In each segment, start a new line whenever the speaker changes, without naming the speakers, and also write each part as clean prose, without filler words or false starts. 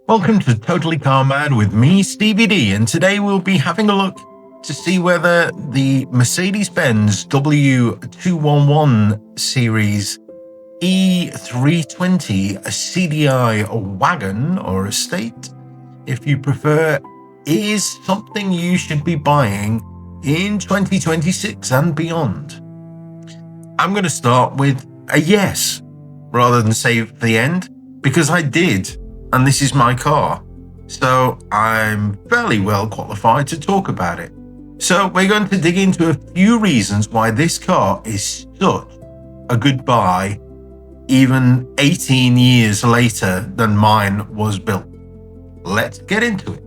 Welcome to Totally Car Mad with me, Stevie D, and today we'll be having a look to see whether the Mercedes-Benz W211 series E320 CDI Wagon or Estate, if you prefer, is something you should be buying in 2026 and beyond. I'm going to start with a yes rather than save the end, because I did. And this is my car, so I'm fairly well qualified to talk about it. So we're going to dig into a few reasons why this car is such a good buy, even 18 years later than mine was built. Let's get into it.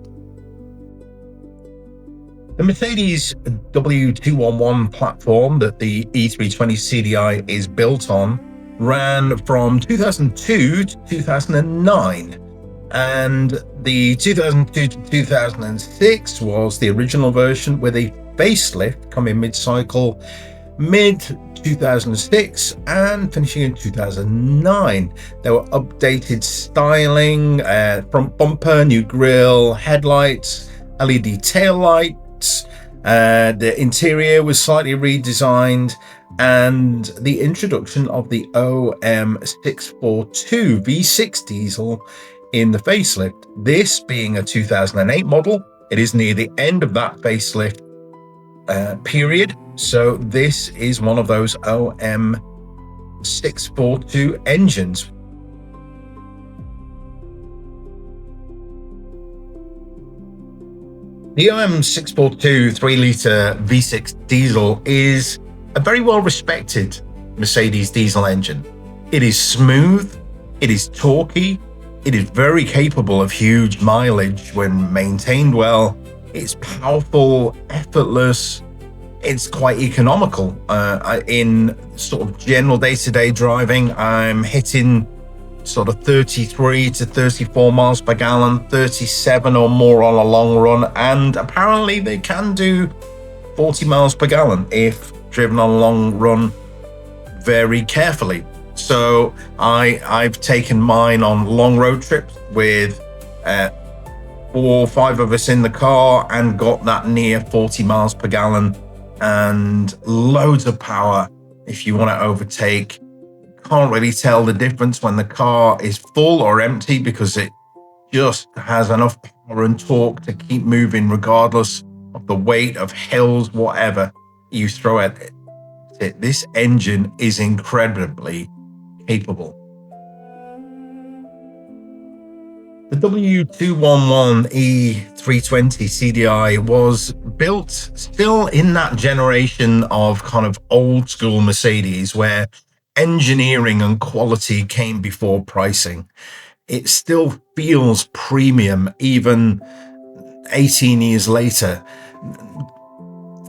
The Mercedes W211 platform that the E320 CDI is built on ran from 2002 to 2009. And the 2002 to 2006 was the original version with a facelift coming mid-cycle, mid-2006 and finishing in 2009. There were updated styling, front bumper, new grille, headlights, LED taillights. The interior was slightly redesigned, and the introduction of the OM642 V6 diesel in the facelift. This being a 2008 model, it is near the end of that facelift period. So this is one of those OM642 engines. The OM642 3-litre V6 diesel is a very well respected Mercedes diesel engine. It is smooth, it is torquey, it is very capable of huge mileage when maintained well. It's powerful, effortless. It's quite economical. In sort of general day-to-day driving, I'm hitting sort of 33 to 34 miles per gallon, 37 or more on a long run. And apparently they can do 40 miles per gallon if driven on a long run very carefully. So I've taken mine on long road trips with 4 or 5 of us in the car and got that near 40 miles per gallon and loads of power if you want to overtake. Can't really tell the difference when the car is full or empty because it just has enough power and torque to keep moving regardless of the weight of hills, whatever you throw at it. This engine is incredibly capable. The W211 E320 CDI was built still in that generation of kind of old school Mercedes where engineering and quality came before pricing. It still feels premium even 18 years later.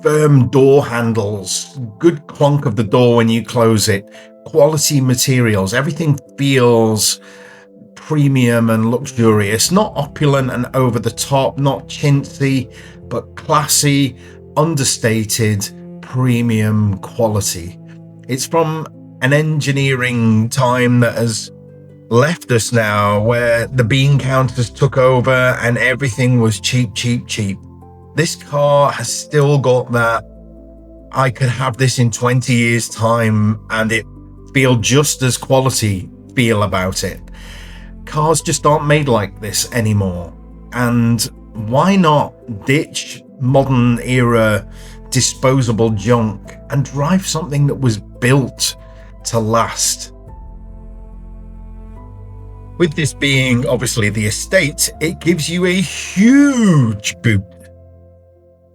Firm door handles, good clunk of the door when you close it, quality materials, everything feels premium and luxurious, not opulent and over the top, not chintzy, but classy, understated, premium quality. It's from an engineering time that has left us now, where the bean counters took over and everything was cheap, cheap, cheap. This car has still got that, I could have this in 20 years time and it feel just as quality feel about it. Cars just aren't made like this anymore. And why not ditch modern era disposable junk and drive something that was built to last? With this being obviously the Estate, it gives you a huge boot.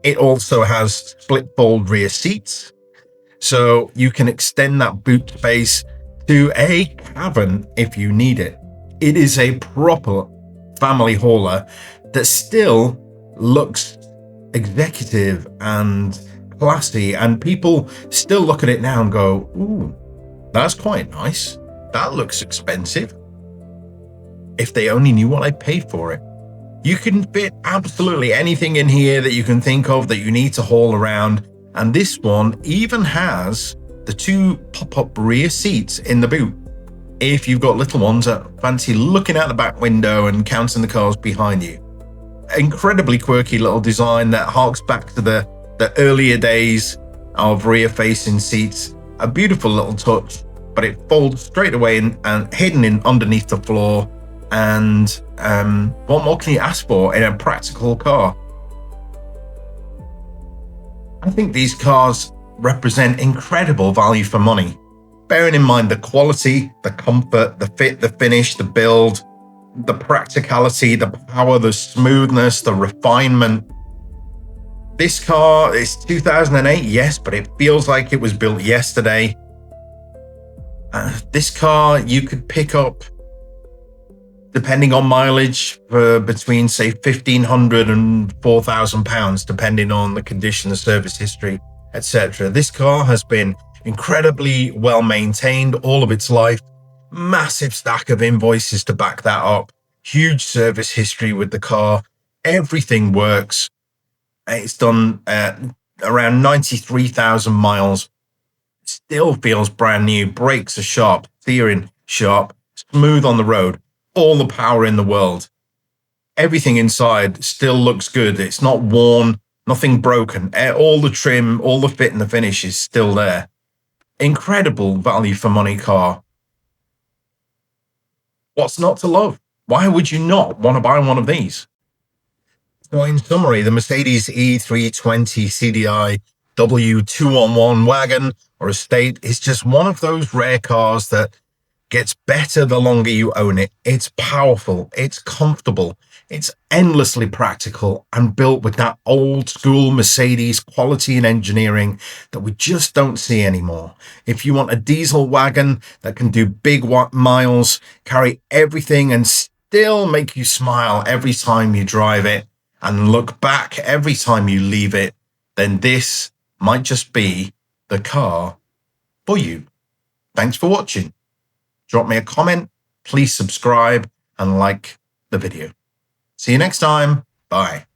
It also has split fold rear seats, so you can extend that boot space to a cavern if you need it. It is a proper family hauler that still looks executive and classy, and people still look at it now and go, ooh, that's quite nice. That looks expensive. If they only knew what I paid for it. You can fit absolutely anything in here that you can think of that you need to haul around. And this one even has the 2 pop-up rear seats in the boot. if you've got little ones that fancy looking out the back window and counting the cars behind you. Incredibly quirky little design that harks back to the earlier days of rear-facing seats. A beautiful little touch, but it folds straight away and hidden in underneath the floor. And what more can you ask for in a practical car? I think these cars represent incredible value for money. Bearing in mind the quality, the comfort, the fit, the finish, the build, the practicality, the power, the smoothness, the refinement. This car is 2008, yes, but it feels like it was built yesterday. This car you could pick up, depending on mileage, for between, say, £1,500 and £4,000, depending on the condition, the service history, etc. This car has been incredibly well maintained all of its life. Massive stack of invoices to back that up. Huge service history with the car. Everything works. It's done around 93,000 miles. Still feels brand new. Brakes are sharp, steering sharp, smooth on the road. All the power in the world. Everything inside still looks good. It's not worn, nothing broken. All the trim, all the fit and the finish is still there. Incredible value for money car. What's not to love? Why would you not want to buy one of these? So in summary, the Mercedes E320 CDI W211 Wagon or Estate is just one of those rare cars that gets better the longer you own it. It's powerful, it's comfortable, it's endlessly practical and built with that old school Mercedes quality and engineering that we just don't see anymore. If you want a diesel wagon that can do big miles, carry everything and still make you smile every time you drive it and look back every time you leave it, then this might just be the car for you. Thanks for watching. Drop me a comment, please subscribe and like the video. See you next time. Bye.